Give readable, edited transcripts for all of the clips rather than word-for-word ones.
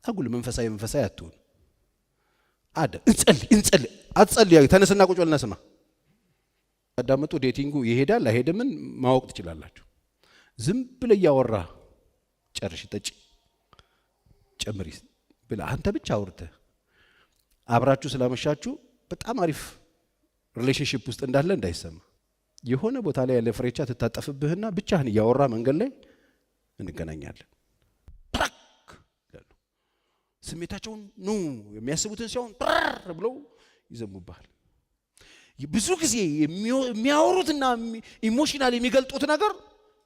አጉል መንፈሳዊ አትሁን። እንጸልይ አትጸልይ ተነስና ቁጭ በልና ስማ። አዳምጡ። ዴቲንጉ ይሄዳል አይሄድምን ማወቅ ትችላላችሁ። ዝም ብለህ ያወራ ጨርሽ ጠጪ ጨምሪ ብላ አንተ ብቻ አውርተህ አብራችሁ ስላመሻችሁ በጣም አሪፍ ሪሌሽንሺፕ ውስጥ እንዳለ እንዳይሰማ። የሆነ ቦታ ላይ ያለ ፍሬቻ ትታጠፍብህና ብቻህን ያወራ መንገድ ላይ እንገናኛለን። ስሜታቸውን የሚያስቡትን ሲሆን ብለው ይዘሙባል። ብዙ ጊዜ የሚያወሩትና ኢሞሽናል የሚገልጡት ነገር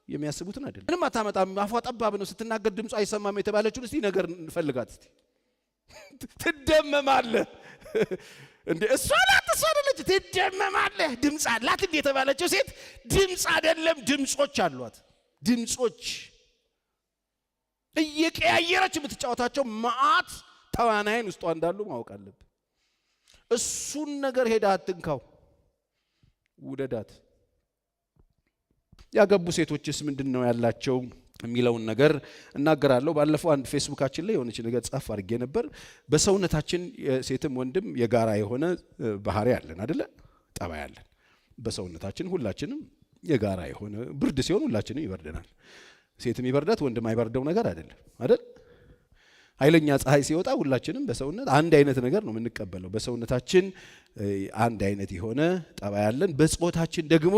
የሚያስቡትን አይደለም። ምንም አታመጣም። አፏ ጠባብ ነው። ስትናገር ድምጿ አይሰማም የተባለችውን እስቲ ነገር እንፈልጋት እስቲ። ትደመማለህ እንዴ? እሷ አይደለች ትደመማለህ። ድምጽ አላት እንዴ የተባለችው ሴት ድምጽ አይደለም ድምጾች አሏት። ድምጾች እየቀያየረች የምትጫወታቸው ማአት ተዋናይን ውስጧ እንዳሉ ማወቅ አለብህ። እሱን ነገር ሄዳ አትንካው፣ ውደዳት። ያገቡ ሴቶችስ ምንድነው ያላቸው የሚለውን ነገር እናገራለሁ። ባለፈው አንድ ፌስቡካችን ላይ የሆነች ነገር ጻፍ አድርጌ ነበር። በሰውነታችን ሴትም ወንድም የጋራ የሆነ ባህሪ አለን አይደለ? ጠባይ አለን በሰውነታችን ሁላችንም የጋራ የሆነ። ብርድ ሲሆን ሁላችንም ይበርደናል። ሴትም ይበርዳት ወንድም አይበርደው ነገር አይደለም አይደል? ኃይለኛ ፀሐይ ሲወጣ ሁላችንም በሰውነት አንድ አይነት ነገር ነው የምንቀበለው። በሰውነታችን አንድ አይነት የሆነ ጠባይ አለን። በጾታችን ደግሞ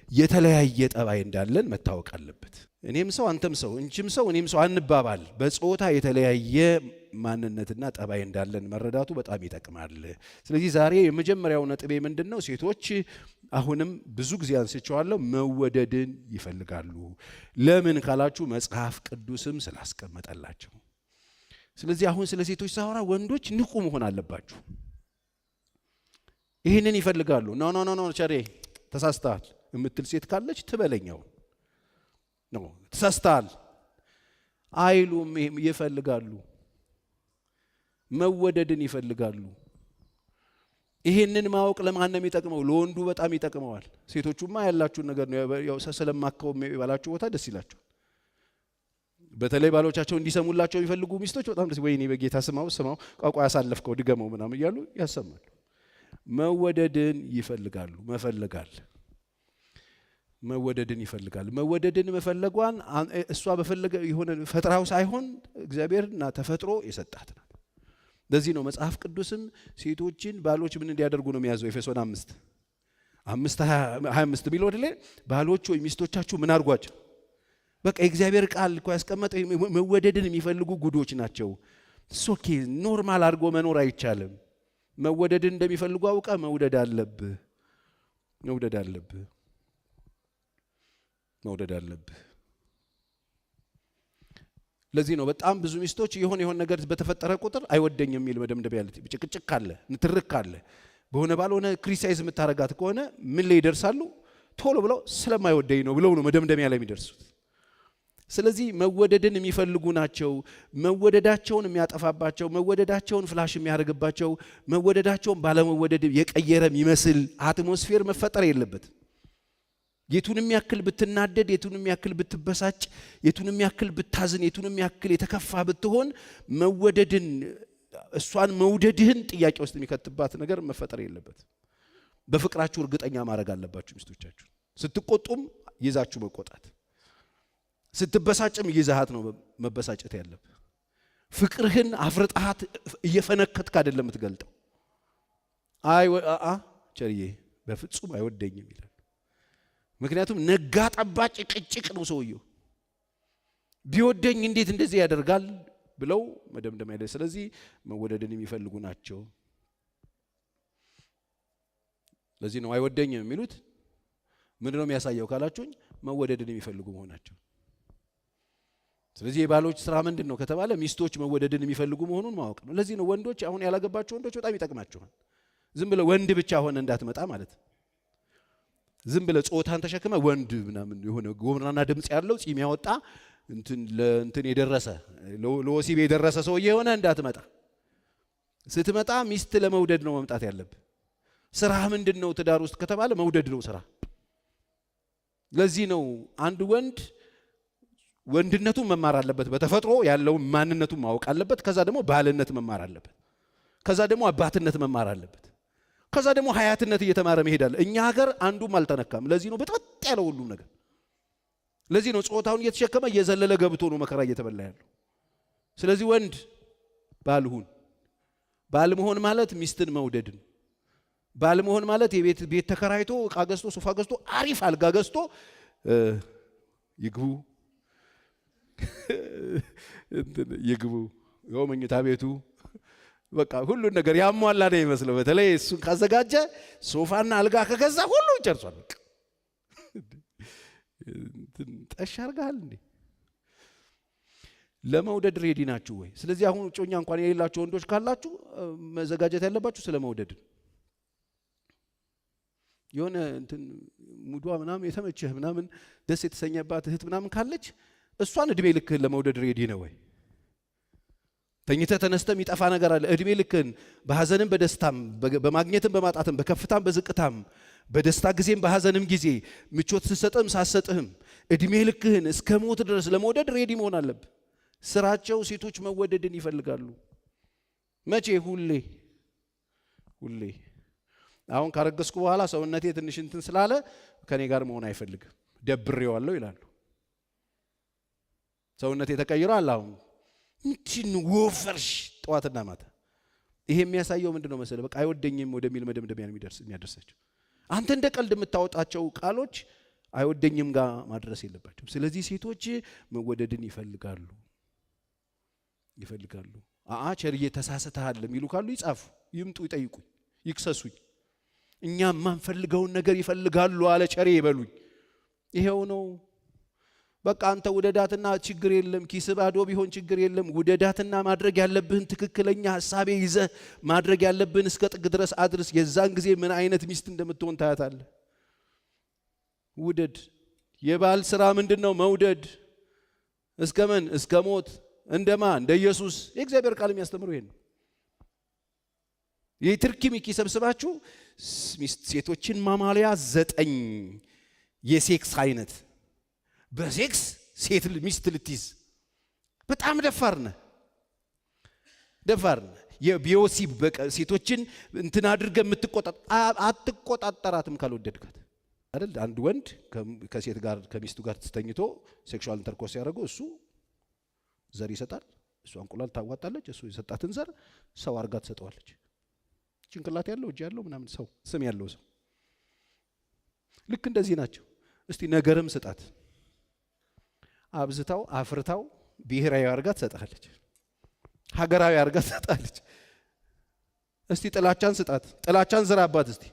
የተለያየ ጠባይ እንዳለን መታወቅ አለበት። እኔም ሰው አንተም ሰው እንጂም ሰው እኔም ሰው አንባባል። በጾታ የተለያየ ማንነትና ጠባይ እንዳለን መረዳቱ በጣም ይጠቅማል። ስለዚህ ዛሬ የመጀመሪያው ነጥቤ ምንድነው? ሴቶች አሁንም ብዙ ጊዜ አንስቼዋለሁ፣ መወደድን ይፈልጋሉ። ለምን ካላችሁ መጽሐፍ ቅዱስም ስላስቀመጠላቸው። ስለዚህ አሁን ስለ ሴቶች ሳወራ ወንዶች ንቁ መሆን አለባችሁ። ይህንን ይፈልጋሉ። ኖ ቸሬ ተሳስተሃል የምትል ሴት ካለች ትበለኛው ነው። ተሳስተሃል አይሉም። ይፈልጋሉ፣ መወደድን ይፈልጋሉ። ይሄንን ማወቅ ለማን ነው የሚጠቅመው? ለወንዱ በጣም ይጠቅመዋል። ሴቶቹማ ያላችሁን ነገር ነው ያው ስለማከው የሚባላችሁ ቦታ ደስ ይላችሁ። በተለይ ባሎቻቸው እንዲሰሙላቸው የሚፈልጉ ሚስቶች በጣም ደስ ወይኔ በጌታ ስማው ቋቋ ያሳለፍከው ድገመው ምናምን እያሉ ያሰማሉ። መወደድን ይፈልጋሉ። መወደድን ይፈልጋል። መወደድን መፈለጓን እሷ በፈለገ የሆነ ፈጥራው ሳይሆን እግዚአብሔርና ተፈጥሮ የሰጣት ናት። ለዚህ ነው መጽሐፍ ቅዱስም ሴቶችን ባሎች ምን እንዲያደርጉ ነው የሚያዘው? ኤፌሶን 5:25 ቢል ወደለ ባሎች ወይ ሚስቶቻችሁ ምን አድርጓቸው? በቃ የእግዚአብሔር ቃል እኮ ያስቀመጠው መወደድን የሚፈልጉ ጉዶች ናቸው። ሶኬ ኖርማል አድርጎ መኖር አይቻልም። መወደድን እንደሚፈልጉ አውቃ መውደድ አለብህ። ለዚህ ነው በጣም ብዙ ሚስቶች የሆነ ነገር በተፈጠረ ቁጥር አይወደኝም የሚል መደምደሚያ ያለ ጭቅጭቅ ካለ ንትርክ ካለ በሆነ ባልሆነ ክሪቲሳይዝ የምታረጋት ከሆነ ምን ላይ ይደርሳሉ? ቶሎ ብለው ስለማይወደኝ ነው ብለው ነው መደምደሚያ ላይ የሚደርሱት። ስለዚህ መወደድን የሚፈልጉ ናቸው። መወደዳቸውን የሚያጠፋባቸው፣ መወደዳቸውን ፍላሽ የሚያደርግባቸው፣ መወደዳቸውን ባለመወደድ የቀየረ የሚመስል አትሞስፌር መፈጠር የለበትም። የቱንም ያክል ብትናደድ፣ የቱንም ያክል ብትበሳጭ፣ የቱንም ያክል ብታዝን፣ የቱንም ያክል የተከፋ ብትሆን መወደድን እሷን መውደድህን ጥያቄ ውስጥ የሚከትባት ነገር መፈጠር የለበት። በፍቅራችሁ እርግጠኛ ማድረግ አለባችሁ ሚስቶቻችሁ። ስትቆጡም ይዛችሁ መቆጣት፣ ስትበሳጭም ይዛሃት ነው መበሳጨት ያለብህ። ፍቅርህን አፍርጣሃት እየፈነከትክ አይደለም የምትገልጠው። ቸርዬ በፍጹም አይወደኝም ይላል። ምክንያቱም ነጋ ጠባ ጭቅጭቅ ነው ሰውየው። ቢወደኝ እንዴት እንደዚህ ያደርጋል ብለው መደምደም አይደል። ስለዚህ መወደድን የሚፈልጉ ናቸው። ለዚህ ነው አይወደኝም የሚሉት። ምንድነው የሚያሳየው ካላችሁኝ መወደድን የሚፈልጉ መሆናቸው። ስለዚህ የባሎች ስራ ምንድነው ከተባለ ሚስቶች መወደድን የሚፈልጉ መሆኑን ማወቅ ነው። ለዚህ ነው ወንዶች አሁን ያላገባቸው ወንዶች በጣም ይጠቅማቸዋል። ዝም ብለ ወንድ ብቻ ሆነ እንዳትመጣ ማለት። ዝም ብለ ጾታን ተሸክመ ወንድ ምናምን የሆነ ጎምራና ድምጽ ያለው ጺም ያወጣ እንትን የደረሰ ለወሲብ የደረሰ ሰው የሆነ እንዳትመጣ። ስትመጣ ሚስት ለመውደድ ነው መምጣት ያለብህ። ስራ ምንድነው ትዳር ውስጥ ከተባለ መውደድ ነው ስራ። ለዚህ ነው አንድ ወንድ ወንድነቱን መማር አለበት። በተፈጥሮ ያለው ማንነቱን ማወቅ አለበት። ከዛ ደግሞ ባልነት መማር አለበት። ከዛ ደግሞ አባትነት መማር አለበት። ከዛ ደግሞ ሀያትነት እየተማረ መሄድ አለ። እኛ ሀገር አንዱም አልተነካም። ለዚህ ነው በጣጥ ያለው ሁሉም ነገር። ለዚህ ነው ጾታውን እየተሸከመ እየዘለለ ገብቶ ነው መከራ እየተበላ ያለው። ስለዚህ ወንድ ባል ሁን። ባል መሆን ማለት ሚስትን መውደድ ነው። ባል መሆን ማለት ቤት ተከራይቶ ዕቃ ገዝቶ ሶፋ ገዝቶ አሪፍ አልጋ ገዝቶ ይግቡ ያው መኝታ ቤቱ በቃ ሁሉ ነገር ያሟላ ነው ይመስለው። በተለይ እሱን ካዘጋጀ ሶፋና አልጋ ከገዛ ሁሉ ጨርሷል። ጠሽ አርጋል እንዴ? ለመውደድ ሬዲ ናችሁ ወይ? ስለዚህ አሁን ጮኛ እንኳን የሌላችሁ ወንዶች ካላችሁ መዘጋጀት ያለባችሁ ስለመውደድ። የሆነ እንትን ሙዷ ምናምን የተመቸህ ምናምን ደስ የተሰኘባት እህት ምናምን ካለች እሷን እድሜ ልክህን ለመውደድ ሬዲ ነው ወይ? ተኝተህ ተነስተህ የሚጠፋ ነገር አለ። እድሜ ልክህን በሐዘንም በደስታም በማግኘትም በማጣትም በከፍታም በዝቅታም በደስታ ጊዜም በሐዘንም ጊዜ ምቾት ስትሰጥም ሳትሰጥህም እድሜ ልክህን እስከ ሞት ድረስ ለመውደድ ሬዲ መሆን አለብህ። ስራቸው ሴቶች መወደድን ይፈልጋሉ። መቼ? ሁሌ። አሁን ካረገዝኩ በኋላ ሰውነቴ ትንሽ እንትን ስላለ ከኔ ጋር መሆን አይፈልግም ደብሬዋለሁ ይላሉ። ሰውነቴ ተቀይሯል። አሁን እንትን ወፈርሽ ጠዋትና ማታ። ይሄ የሚያሳየው ምንድነው መሰለ? በቃ አይወደኝም ወደሚል መደምደሚያ የሚያደርሳቸው። አንተ እንደ ቀልድ የምታወጣቸው ቃሎች አይወደኝም ጋር ማድረስ የለባቸውም። ስለዚህ ሴቶች መወደድን ይፈልጋሉ። ቸርዬ ተሳስተሃል የሚሉ ካሉ ይጻፉ፣ ይምጡ፣ ይጠይቁኝ፣ ይክሰሱኝ። እኛ ማንፈልገውን ነገር ይፈልጋሉ አለ ቸሬ ይበሉኝ። ይሄው ነው በቃ። አንተ ውደዳትና ችግር የለም፣ ኪስ ባዶ ቢሆን ችግር የለም። ውደዳትና ማድረግ ያለብህን ትክክለኛ ሐሳቤ ይዘህ ማድረግ ያለብህን እስከ ጥግ ድረስ አድርስ። የዛን ጊዜ ምን አይነት ሚስት እንደምትሆን ታያታለህ። ውደድ። የባል ስራ ምንድነው? መውደድ። እስከምን? እስከ ሞት። እንደማ እንደ ኢየሱስ። የእግዚአብሔር ቃል የሚያስተምሩ ይሄን ነው። የትርኪ ሚኪ ሰብስባችሁ ሴቶችን ማማለያ 9 የሴክስ አይነት በሴክስ ሴት ሚስት ልትይዝ በጣም ደፋር ነህ። የቢዮሲብ ሴቶችን እንትን አድርገህ አትቆጣጠራትም ካልወደድካት አይደል? አንድ ወንድ ከሴት ጋር ከሚስቱ ጋር ተስተኝቶ ሴክሹዋል ኢንተርኮርስ ያደረገው እሱ ዘር ይሰጣል፣ እሷ እንቁላል ታዋጣለች። እሱ የሰጣትን ዘር ሰው አርጋ ትሰጠዋለች። ጭንቅላት ያለው እጅ ያለው ምናምን ሰው ስም ያለው ሰው ልክ እንደዚህ ናቸው። እስቲ ነገርም ስጣት፣ አብዝታው አፍርታው ብሔራዊ አርጋ ትሰጣለች፣ ሀገራዊ አርጋ ትሰጣለች። እስቲ ጥላቻን ስጣት፣ ጥላቻን ዝራባት። እስቲ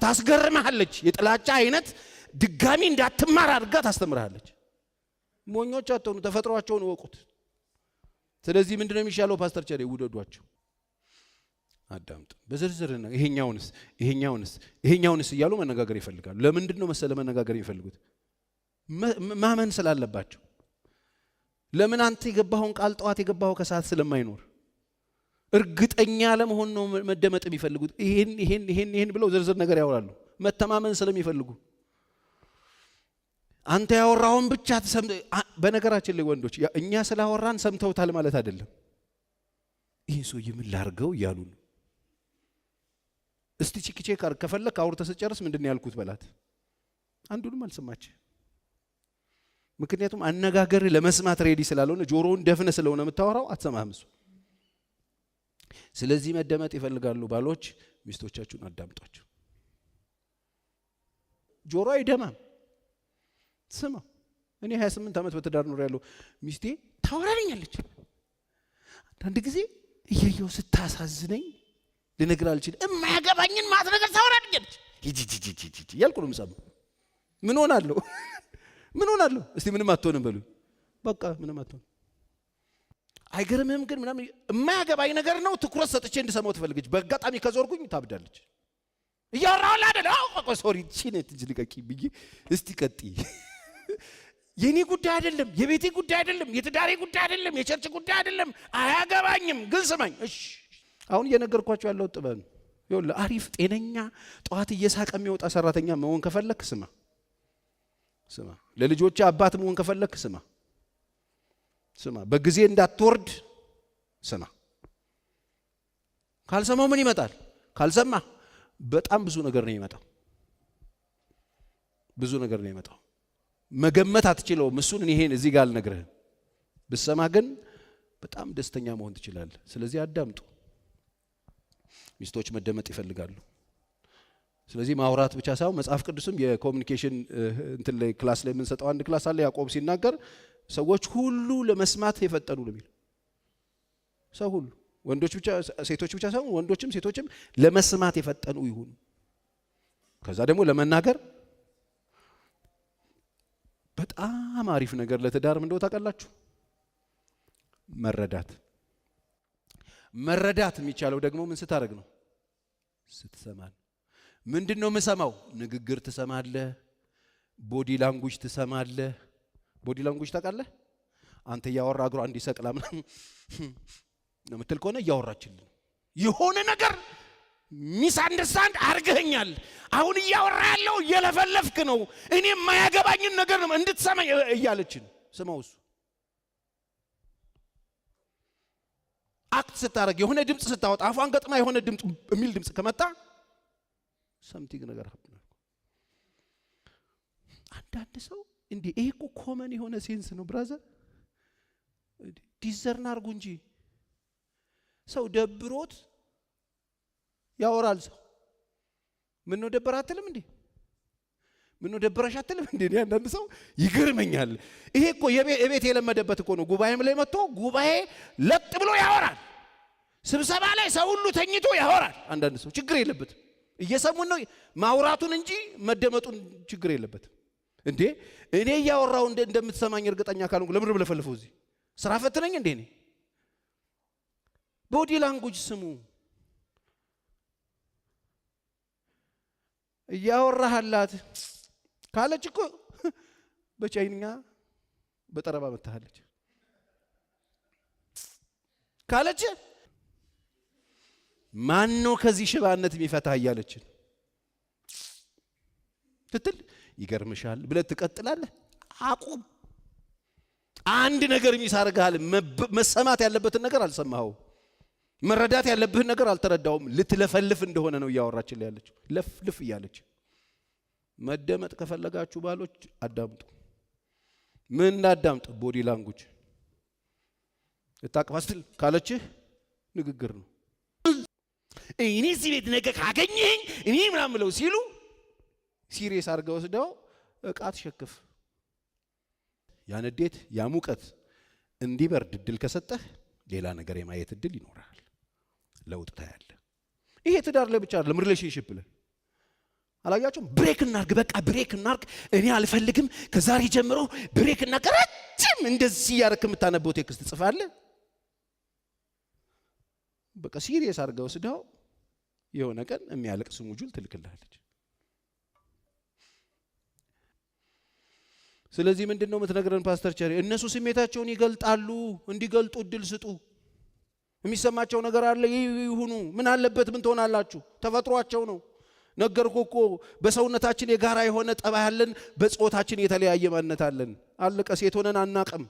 ታስገርምሃለች። የጥላቻ አይነት ድጋሚ እንዳትማር አርጋ ታስተምርሃለች። ሞኞች አትሆኑ፣ ተፈጥሯቸውን ወቁት። ስለዚህ ምንድነው የሚሻለው? ፓስተር ቸሬ ውደዷቸው፣ አዳምጡ። በዝርዝር ነው ይሄኛውንስ እያሉ መነጋገር ይፈልጋሉ። ለምንድነው መሰለ መነጋገር የሚፈልጉት? ማመን ስላለባቸው። ለምን? አንተ የገባኸውን ቃል ጠዋት የገባኸው ከሰዓት ስለማይኖር እርግጠኛ ለመሆን ነው መደመጥ የሚፈልጉት። ይሄን ብለው ዝርዝር ነገር ያወራሉ፣ መተማመን ስለሚፈልጉ። አንተ ያወራውን ብቻ በነገራችን ላይ ወንዶች እኛ ስላወራን ሰምተውታል ማለት አይደለም። ይሄን ሰውዬ ምን ላርገው እያሉ ነው። እስቲ ቼክ አድርግ ከፈለክ አውርተህ ስትጨርስ ምንድን ነው ያልኩት በላት። አንዱንም አልሰማች። ምክንያቱም አነጋገር ለመስማት ሬዲ ስላልሆነ ጆሮውን ደፍነ ስለሆነ የምታወራው አትሰማህም እሱ። ስለዚህ መደመጥ ይፈልጋሉ ባሎች። ሚስቶቻችሁን አዳምጧቸው። ጆሮ አይደማም፣ ስማ። እኔ 28 ዓመት በትዳር ኖር ያለው ሚስቴ ታወራኛለች። አንድ ጊዜ እየየው ስታሳዝነኝ ልነግር አልችልም። የማያገባኝን ማት ነገር ታወራኛለች። ሂጂ ያልኩ ነው የምሰማው። ምን ሆናለሁ? እስቲ ምንም አትሆንም በሉ። በቃ ምንም አትሆንም። አይገርምህም? ግን ምናምን የማያገባኝ ነገር ነው። ትኩረት ሰጥቼ እንድሰማው ትፈልገች። በአጋጣሚ ከዞርኩኝ ታብዳለች። እያወራሁላ አይደል? ሶሪ ቺኔት ልቀቂ ብዬ እስቲ ቀጥይ። የኔ ጉዳይ አይደለም፣ የቤቴ ጉዳይ አይደለም፣ የትዳሬ ጉዳይ አይደለም፣ የቸርች ጉዳይ አይደለም። አያገባኝም። ግን ስማኝ እሺ። አሁን እየነገርኳቸው ያለው ጥበብ ነው። ይኸውልህ አሪፍ ጤነኛ ጠዋት እየሳቀ የሚወጣ ሰራተኛ መሆን ከፈለክ ስማ። ለልጆች አባት መሆን ከፈለክ ስማ። ስማ። በጊዜ እንዳትወርድ ስማ። ካልሰማው ምን ይመጣል? ካልሰማ በጣም ብዙ ነገር ነው ይመጣው። ብዙ ነገር ነው ይመጣው። መገመት አትችለውም። እሱን ይሄን እዚህ ጋር አልነግርህም። ብትሰማ ግን በጣም ደስተኛ መሆን ትችላለህ። ስለዚህ አዳምጡ። ሚስቶች መደመጥ ይፈልጋሉ። ስለዚህ ማውራት ብቻ ሳይሆን መጽሐፍ ቅዱስም የኮሙኒኬሽን እንትን ላይ ክላስ ላይ የምንሰጠው አንድ ክላስ አለ። ያዕቆብ ሲናገር ሰዎች ሁሉ ለመስማት የፈጠኑ ነው የሚለው። ሰው ሁሉ ወንዶች ብቻ ሴቶች ብቻ ሳይሆን ወንዶችም ሴቶችም ለመስማት የፈጠኑ ይሁኑ። ከዛ ደግሞ ለመናገር በጣም አሪፍ ነገር ለትዳርም እንደው ታውቃላችሁ መረዳት የሚቻለው ደግሞ ምን ስታደርግ ነው? ስትሰማ። ምንድነው የምሰማው? ንግግር ትሰማለህ፣ ቦዲ ላንጉጅ ትሰማለህ። ቦዲ ላንጉጅ ታውቃለህ? አንተ እያወራ እግሯ እንዲሰቅላ ምናምን ነው የምትል ከሆነ እያወራችልህ የሆነ ነገር ሚስ አንደርስታንድ አርገኛል። አሁን እያወራ ያለው እየለፈለፍክ ነው፣ እኔ የማያገባኝን ነገር ነው እንድትሰማኝ እያለችን ስማው። እሱ አክት ስታረግ የሆነ ድምጽ ስታወጣ አፏን ገጥማ የሆነ ድምጽ የሚል ድምጽ ከመጣ ሰምቲንግ ነገር ሀብናል። አንዳንድ ሰው እንዴ ይሄ እኮ ኮመን የሆነ ሴንስ ነው ብራዘር፣ ዲዘርን አርጉ እንጂ ሰው ደብሮት ያወራል። ሰው ምን ነው ደብር አትልም እንዴ? ምን ነው ደብረሽ አትልም እንዴ? አንዳንድ ሰው ይገርመኛል። ይሄ እኮ የቤት የለመደበት እኮ ነው። ጉባኤም ላይ መጥቶ ጉባኤ ለጥ ብሎ ያወራል። ስብሰባ ላይ ሰው ሁሉ ተኝቶ ያወራል። አንዳንድ ሰው ችግር የለበትም፣ እየሰሙን ነው ማውራቱን እንጂ መደመጡን ችግር የለበትም። እንዴ እኔ እያወራው እንደምትሰማኝ እርግጠኛ ካልሆንኩ ለምን ብለፈልፈው እዚህ ስራ ፈትነኝ እንዴ? እኔ ቦዲ ላንጉጅ ስሙ። እያወራህላት ካለች እኮ በቻይንኛ በጠረባ መታለች ካለች ማን ነው ከዚህ ሽባነት የሚፈታህ እያለችን ትትል ይገርምሻል ብለህ ትቀጥላለህ። አቁም። አንድ ነገር የሚሳርጋል። መሰማት ያለበትን ነገር አልሰማኸው፣ መረዳት ያለብህን ነገር አልተረዳውም። ልትለፈልፍ እንደሆነ ነው እያወራችልህ ያለችው። ለፍልፍ እያለች። መደመጥ ከፈለጋችሁ ባሎች አዳምጡ። ምን እንዳዳምጥ? ቦዲ ላንጉጅ። እታቅፋስትል ካለችህ ንግግር ነው። እኔ እዚህ ቤት ነገ ካገኘኝ እኔ ምናምን ብለው ሲሉ ሲሪየስ አድርገው ወስደው ዕቃ ትሸክፍ። ያን እንዴት ያ ሙቀት እንዲበርድ እድል ከሰጠህ ሌላ ነገር የማየት እድል ይኖራል። ለውጥ ታያለህ። ይሄ ትዳር ላይ ብቻ አይደለም፣ ሪሌሽንሺፕ ላይ አላያችሁም? ብሬክ እናርግ፣ በቃ ብሬክ እናርግ፣ እኔ አልፈልግም፣ ከዛሬ ጀምሮ ብሬክ እናርግ። ረጅም እንደዚህ ያረክ የምታነበው ቴክስት ጽፋለህ። በቃ ሲሪየስ አድርገው ወስደው የሆነ ቀን የሚያለቅስ ሙጁል ትልክልሃለች። ስለዚህ ምንድነው የምትነግረን ፓስተር ቸሪ? እነሱ ስሜታቸውን ይገልጣሉ፣ እንዲገልጡ እድል ስጡ። የሚሰማቸው ነገር አለ፣ ይሁኑ። ምን አለበት? ምን ትሆናላችሁ? ተፈጥሯቸው ነው። ነገርኩ እኮ በሰውነታችን የጋራ የሆነ ጠባይ አለን፣ በጾታችን የተለያየ ማንነት አለን። አለቀ። ሴት ሆነን አናቅም።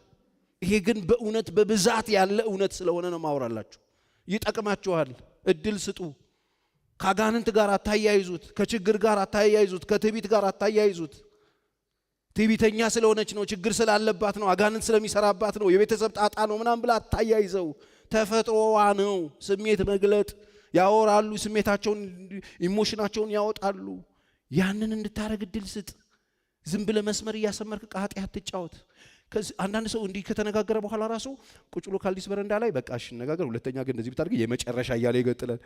ይሄ ግን በእውነት በብዛት ያለ እውነት ስለሆነ ነው ማወራላችሁ። ይጠቅማችኋል። እድል ስጡ። ከአጋንንት ጋር አታያይዙት፣ ከችግር ጋር አታያይዙት፣ ከትዕቢት ጋር አታያይዙት። ትዕቢተኛ ስለሆነች ነው፣ ችግር ስላለባት ነው፣ አጋንንት ስለሚሰራባት ነው፣ የቤተሰብ ጣጣ ነው ምናምን ብላ አታያይዘው። ተፈጥሮዋ ነው ስሜት መግለጥ። ያወራሉ፣ ስሜታቸውን ኢሞሽናቸውን ያወጣሉ። ያንን እንድታረግ እድል ስጥ። ዝም ብለህ መስመር እያሰመርክ ኃጢአት ትጫወት። አንዳንድ ሰው እንዲህ ከተነጋገረ በኋላ ራሱ ቁጭ ብሎ ካልዲስ በረንዳ ላይ በቃ እሺ ነጋገር፣ ሁለተኛ ግን እንደዚህ ብታደርግ የመጨረሻ እያለ ይገጥላል።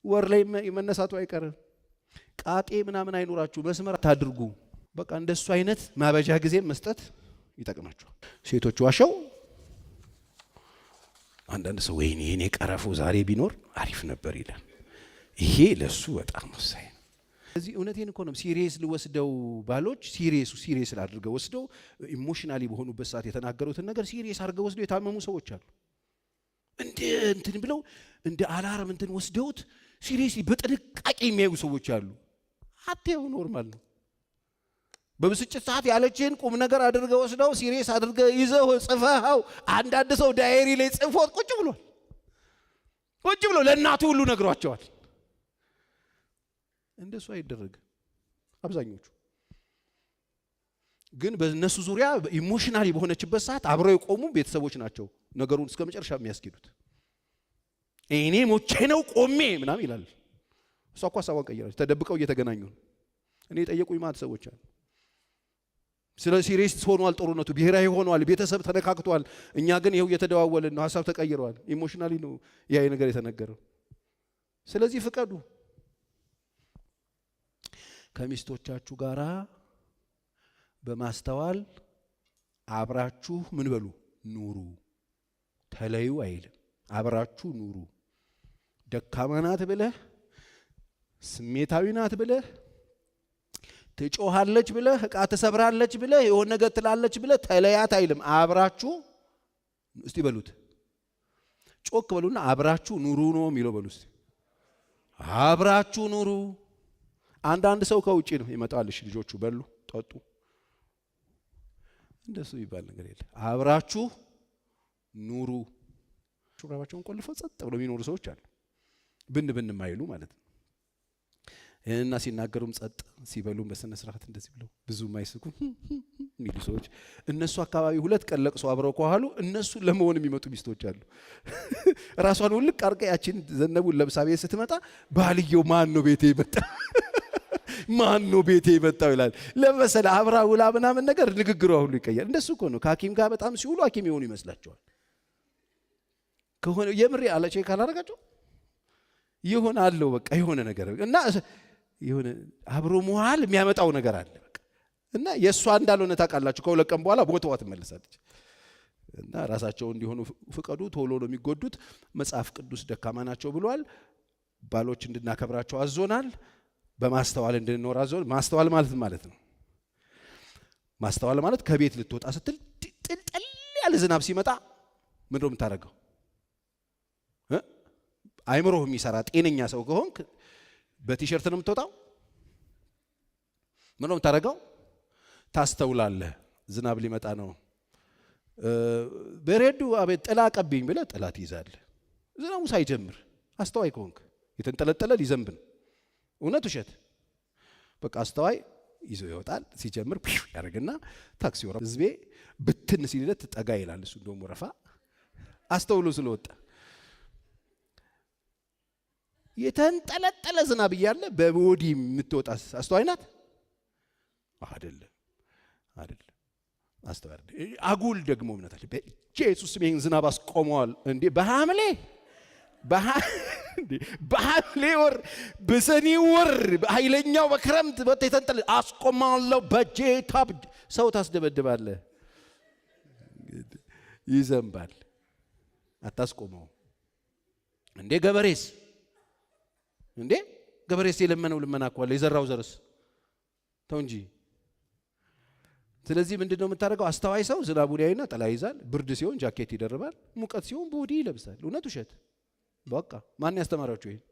ወር ላይ መነሳቱ አይቀርም። ቃጤ ምናምን አይኖራችሁ፣ መስመር ታድርጉ። በቃ እንደሱ አይነት ማበጃ ጊዜ መስጠት ይጠቅማችኋል። ሴቶች ዋሻው አንዳንድ ሰው ወይኔ እኔ ቀረፉ ዛሬ ቢኖር አሪፍ ነበር ይላል። ይሄ ለሱ በጣም ወሳኝ ነው። ስለዚህ እውነቴን እኮ ነው። ሲሪየስ ልወስደው ባሎች ሲሪየስ አድርገው ወስደው ኢሞሽናሊ በሆኑበት ሰዓት የተናገሩትን ነገር ሲሪየስ አድርገው ወስደው የታመሙ ሰዎች አሉ። እንትን ብለው እንደ አላርም እንትን ወስደውት ሲሪየስ በጥንቃቄ የሚያዩ ሰዎች አሉ። አትየው ኖርማል ነው። በብስጭት ሰዓት ያለችህን ቁም ነገር አድርገህ ወስደው ሲሪየስ አድርገህ ይዘው ጽፈኸው አንዳንድ ሰው ዳይሪ ላይ ጽፎት ቁጭ ብሎ ለእናቱ ሁሉ ነግሯቸዋል። እንደሱ አይደረግም። አብዛኞቹ ግን በእነሱ ዙሪያ ኢሞሽናሊ በሆነችበት ሰዓት አብረው የቆሙ ቤተሰቦች ናቸው ነገሩን እስከ መጨረሻ የሚያስኬዱት። እኔ ሞቼ ነው ቆሜ ምናምን ይላል። እሷ እኮ ሀሳቧን ቀየረች። ተደብቀው እየተገናኙ ነው። እኔ የጠየቁኝ ማለት ሰዎች አሉ። ስለ ሲሪየስ ሆኗል ጦርነቱ፣ ብሔራዊ ሆኗል፣ ቤተሰብ ተነካክቷል። እኛ ግን ይኸው እየተደዋወልን ነው፣ ሀሳብ ተቀይረዋል። ኢሞሽናሊ ነው ያ ነገር የተነገረው። ስለዚህ ፍቀዱ። ከሚስቶቻችሁ ጋራ በማስተዋል አብራችሁ ምን በሉ ኑሩ። ተለዩ አይልም፣ አብራችሁ ኑሩ። ደካማ ናት ብለህ ስሜታዊ ናት ብለህ ትጮሃለች ብለህ ዕቃ ትሰብራለች ብለህ የሆነ ነገር ትላለች ብለህ ተለያት አይልም። አብራችሁ እስቲ በሉት፣ ጮክ በሉና አብራችሁ ኑሩ ነው የሚለው። በሉ እስቲ አብራችሁ ኑሩ። አንዳንድ ሰው ከውጪ ነው ይመጣልሽ፣ ልጆቹ በሉ ጠጡ፣ እንደሱ ይባል ነገር የለ። አብራችሁ ኑሩ። ሹራባቸውን ቆልፈው ጸጥ ብለው የሚኖሩ ሰዎች አሉ፣ ብን የማይሉ ማለት ነው። እና ሲናገሩም ጸጥ፣ ሲበሉም በስነ ስርዓት እንደዚህ ብለው ብዙ የማይስቁ የሚሉ ሰዎች። እነሱ አካባቢ ሁለት ቀን ለቅሶ አብረው ከኋሉ እነሱ ለመሆን የሚመጡ ሚስቶች አሉ። ራሷን ውልቅ አርቃ ያችን ዘነቡን ለብሳ ቤት ስትመጣ ባልየው ማን ነው ቤቴ ይመጣ ማን ነው ቤቴ ይመጣው ይላል። ለመሰለ አብራ ውላ ምናምን ነገር ንግግሯ ሁሉ ይቀየር። እንደሱ እኮ ነው። ከሐኪም ጋር በጣም ሲውሉ ሐኪም የሆኑ ይመስላቸዋል። ከሆነ የምሬ አለቼ ካላረጋቸው ይሆን አለው በቃ የሆነ ነገር እና የሆነ አብሮ መዋል የሚያመጣው ነገር አለ በቃ። እና የእሷ እንዳልሆነ ታውቃላችሁ። ከሁለት ቀን በኋላ ቦታዋ ትመለሳለች። እና ራሳቸው እንዲሆኑ ፍቀዱ። ቶሎ ነው የሚጎዱት። መጽሐፍ ቅዱስ ደካማ ናቸው ብሏል። ባሎች እንድናከብራቸው አዞናል። በማስተዋል እንድንኖር አዞን። ማስተዋል ማለት ነው። ማስተዋል ማለት ከቤት ልትወጣ ስትል ጥልጥል ያለ ዝናብ ሲመጣ ምን ነው የምታደርገው? አይምሮህ የሚሰራ ጤነኛ ሰው ከሆንክ በቲሸርት ነው የምትወጣው? ምን ነው የምታደርገው? ታስተውላለህ። ዝናብ ሊመጣ ነው፣ በሬዱ አቤት ጥላ ቀብኝ ብለህ ጥላ ትይዛለህ። ዝናቡ ሳይጀምር አስተዋይ ከሆንክ የተንጠለጠለ ሊዘንብ ነው። እውነት ውሸት? በቃ አስተዋይ ይዞ ይወጣል። ሲጀምር ያደርግና ታክሲ ወራ ህዝቤ ብትን ሲልለት ጠጋ ይላል። እሱ እንደውም ወረፋ አስተውሎ ስለወጣ። የተንጠለጠለ ዝናብ እያለ በቦዲ የምትወጣ አስተዋይ ናት? አይደለም። አስተዋይ አጉል ደግሞ እምነት አለ። በኢየሱስ ስም ይህን ዝናብ አስቆመዋል እንዴ! በሐምሌ ወር በሰኔ ወር ኃይለኛው በክረምት የተንጠለ አስቆማለሁ በጄታ። ሰው ታስደበድባለህ፣ ይዘንባል፣ አታስቆመው እንዴ? ገበሬስ የለመነው ልመና እኮ አለ፣ የዘራው ዘርስ ተው እንጂ። ስለዚህ ምንድን ነው የምታደርገው? አስተዋይ ሰው ዝናቡን ያይና ጥላ ይዛል። ብርድ ሲሆን ጃኬት ይደርባል። ሙቀት ሲሆን ቦዲ ይለብሳል። እውነት ውሸት? በቃ ማን ያስተማራችሁ ይሄን?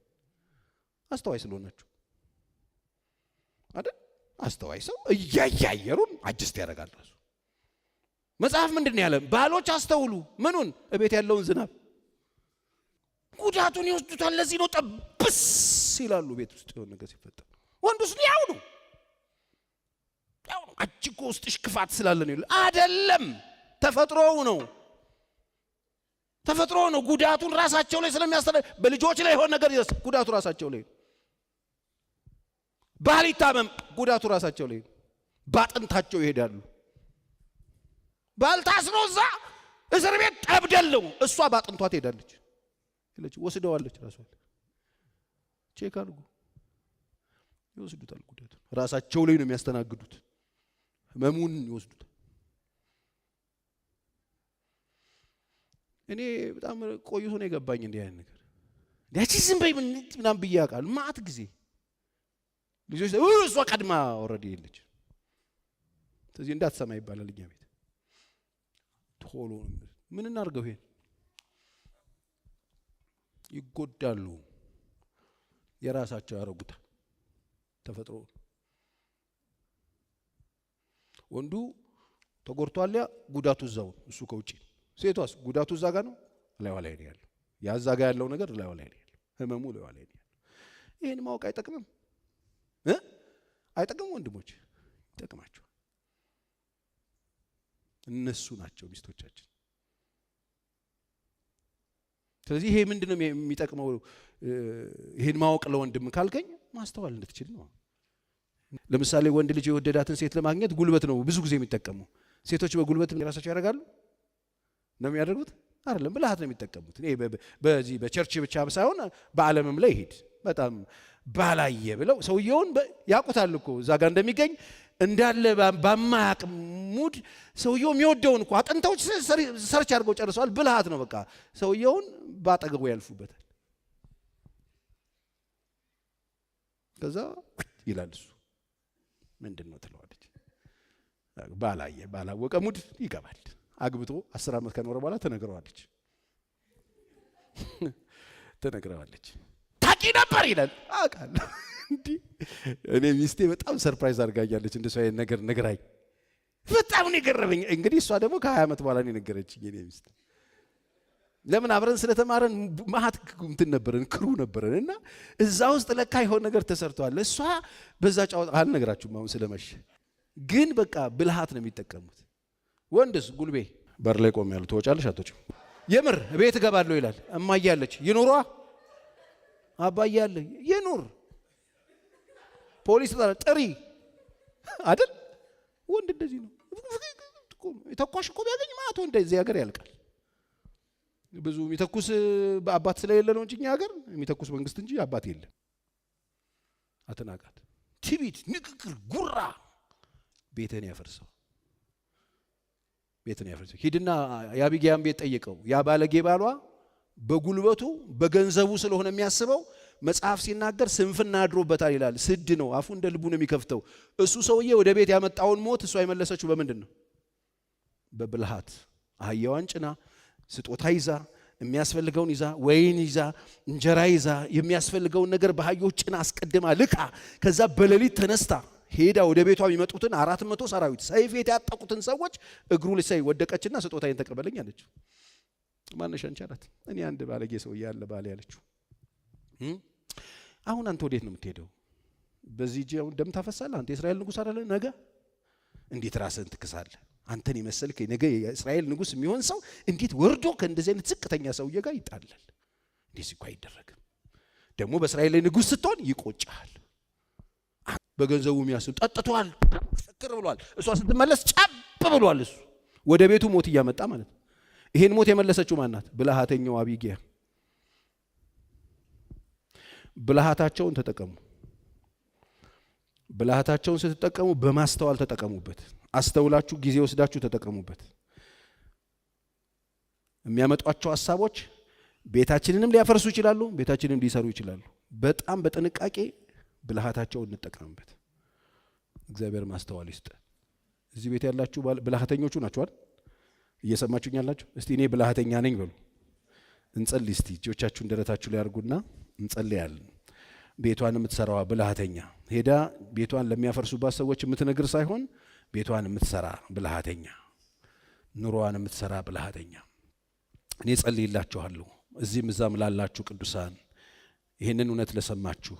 አስተዋይ ስለሆናችሁ አይደል? አስተዋይ ሰው እያያየሩን አጅስት ያደርጋል ራሱ። መጽሐፍ ምንድን ያለ? ባሎች አስተውሉ። ምኑን? እቤት ያለውን ዝናብ ጉዳቱን ይወስዱታል። ለዚህ ነው ጠብስ ይላሉ ቤት ውስጥ የሆነ ነገር ሲፈጠር። ወንዱስ ያው ነው አጅጎ ውስጥሽ ክፋት ስላለ ነው አይደለም። ተፈጥሮው ነው። ጉዳቱን ራሳቸው ላይ ስለሚያስተላልፍ በልጆች ላይ የሆነ ነገር ይደርስ፣ ጉዳቱ ራሳቸው ላይ። ባል ይታመም፣ ጉዳቱ ራሳቸው ላይ። ባጥንታቸው ይሄዳሉ። ባል ታስሮ እዛ እስር ቤት ጠብደለው፣ እሷ ባጥንቷ ትሄዳለች። ወስደዋለች ራሷ። ቼክ አድርጉ። ይወስዱታል። ጉዳቱ ራሳቸው ላይ ነው የሚያስተናግዱት። ህመሙን ይወስዱታል። እኔ በጣም ቆይቶ ነው የገባኝ እንዲህ አይነት ነገር። ያቺ ዝም በይ ምናምን ብዬ አውቃለሁ ማአት ጊዜ። ልጆች እሷ ቀድማ ኦልሬዲ የለች፣ ስለዚህ እንዳትሰማ ይባላል እኛ ቤት። ቶሎ ምን እናድርገው? ይሄን ይጎዳሉ። የራሳቸው ያረጉታል ተፈጥሮ። ወንዱ ተጎርቷል፣ ያ ጉዳቱ እዛው እሱ ከውጪ። ሴቷስ ጉዳቱ እዛ ጋር ነው፣ ላይዋ ላይ ነው ያለው። ያ እዛ ጋር ያለው ነገር ላይዋ ላይ ነው ያለው፣ ህመሙ ላይዋ ላይ ነው ያለው። ይሄን ማወቅ አይጠቅምም? አይጠቅም? ወንድሞች ይጠቅማቸው። እነሱ ናቸው ሚስቶቻችን። ስለዚህ ይሄ ምንድነው የሚጠቅመው? ይሄን ማወቅ ለወንድም ካልከኝ ማስተዋል እንድትችል ነው። ለምሳሌ ወንድ ልጅ የወደዳትን ሴት ለማግኘት ጉልበት ነው ብዙ ጊዜ የሚጠቀሙ። ሴቶች በጉልበት ራሳቸው ያደርጋሉ ነው የሚያደርጉት? አይደለም፣ ብልሃት ነው የሚጠቀሙት። እኔ በዚህ በቸርች ብቻ ሳይሆን በዓለምም ላይ ሄድ በጣም ባላየ ብለው ሰውየውን ያቁታል እኮ እዛ ጋር እንደሚገኝ እንዳለ በማያቅ ሙድ ሰውየው የሚወደውን እኮ አጥንታዎች ሰርች አድርገው ጨርሰዋል። ብልሃት ነው በቃ። ሰውየውን ባጠገቡ ያልፉበታል። ከዛ ይላል እሱ ምንድን ነው ትለዋለች። ባላየ ባላወቀ ሙድ ይገባል። አግብቶ 10 ዓመት ከኖረ በኋላ ተነግረዋለች ታቂ ነበር ይላል። አውቃለሁ እንዴ እኔ ሚስቴ በጣም ሰርፕራይዝ አድርጋኛለች። እንደሱ አይነት ነገር ነግራኝ በጣም ነው የገረመኝ። እንግዲህ እሷ ደግሞ ከ20 ዓመት በኋላ ነው የነገረችኝ። እኔ ሚስት ለምን አብረን ስለተማረን ማሃት እንትን ነበረን ክሩ ነበረን እና እዛ ውስጥ ለካ ይሆን ነገር ተሰርቷል። እሷ በዛ ጫወታ አልነግራችሁም አሁን ስለመሸ፣ ግን በቃ ብልሃት ነው የሚጠቀሙት። ወንድስ ጉልቤ በር ላይ ቆም ያለው ትወጫለሽ አትወጪም? የምር ቤት እገባለሁ ይላል። እማዬ አለች ይኑሯ፣ አባዬ አለ ይኑር፣ ፖሊስ ጥሪ አይደል? ወንድ እንደዚህ ነው። ተኳሽ እኮ ቢያገኝ ማቶ እንደዚህ ሀገር ያልቃል። ብዙ የሚተኩስ አባት ስለሌለ ነው እንጂ እኛ ሀገር የሚተኩስ መንግስት እንጂ አባት የለም። አትናቃት። ትዕቢት፣ ንግግር፣ ጉራ ቤትን ያፈርሰው። ሂድና የአቢጊያን ቤት ጠይቀው። ያ ባለጌ ባሏ በጉልበቱ በገንዘቡ ስለሆነ የሚያስበው መጽሐፍ ሲናገር ስንፍና አድሮበታል ይላል። ስድ ነው፣ አፉ እንደ ልቡ ነው የሚከፍተው። እሱ ሰውዬ ወደ ቤት ያመጣውን ሞት እሷ የመለሰችው በምንድን ነው? በብልሃት። አህያዋን ጭና፣ ስጦታ ይዛ፣ የሚያስፈልገውን ይዛ፣ ወይን ይዛ፣ እንጀራ ይዛ፣ የሚያስፈልገውን ነገር በአህዮች ጭና አስቀድማ ልካ፣ ከዛ በሌሊት ተነስታ ሄዳ ወደ ቤቷ የሚመጡትን 400 ሰራዊት ሰይፍ ያጣቁትን ሰዎች እግሩ ላይ ወደቀችና ስጦታዬን ተቀበለኝ አለችው። ማነሽ አንቺ አላት። እኔ አንድ ባለጌ ሰው ያለ ባለ ያለችው። አሁን አንተ ወዴት ነው የምትሄደው? በዚህ እጅ ደም ታፈሳለህ? አንተ የእስራኤል ንጉሥ አይደለ? ነገ እንዴት ራስህን ትክሳለህ? አንተን የመሰልክ ነገ የእስራኤል ንጉሥ የሚሆን ሰው እንዴት ወርዶ ከእንደዚህ አይነት ዝቅተኛ ሰውዬ ጋር ይጣላል? እንዴት ሲኳ አይደረግም። ደግሞ በእስራኤል ላይ ንጉሥ ስትሆን ይቆጫል። በገንዘቡ የሚያስብ ጠጥቷል፣ ፍቅር ብሏል። እሷ ስትመለስ ጫብ ብሏል። እሱ ወደ ቤቱ ሞት እያመጣ ማለት ነው። ይሄን ሞት የመለሰችው ማናት? ብልሃተኛው አቢጊያ። ብልሃታቸውን ተጠቀሙ። ብልሃታቸውን ስትጠቀሙ በማስተዋል ተጠቀሙበት። አስተውላችሁ ጊዜ ወስዳችሁ ተጠቀሙበት። የሚያመጧቸው ሐሳቦች ቤታችንንም ሊያፈርሱ ይችላሉ፣ ቤታችንንም ሊሰሩ ይችላሉ። በጣም በጥንቃቄ ብልሃታቸውን እንጠቀምበት። እግዚአብሔር ማስተዋል ይስጥ። እዚህ ቤት ያላችሁ ብልሃተኞቹ ናችሁ አይደል? እየሰማችሁኝ ያላችሁ? እስቲ እኔ ብልሃተኛ ነኝ በሉ። እንጸልይ እስቲ። እጆቻችሁን ደረታችሁ ላይ አድርጉና እንጸልያለን። ቤቷን የምትሰራዋ ብልሃተኛ ሄዳ ቤቷን ለሚያፈርሱባት ሰዎች የምትነግር ሳይሆን ቤቷን የምትሰራ ብልሃተኛ፣ ኑሮዋን የምትሰራ ብልሃተኛ። እኔ ጸልይላችኋለሁ። እዚህም እዛም ላላችሁ ቅዱሳን ይህንን እውነት ለሰማችሁ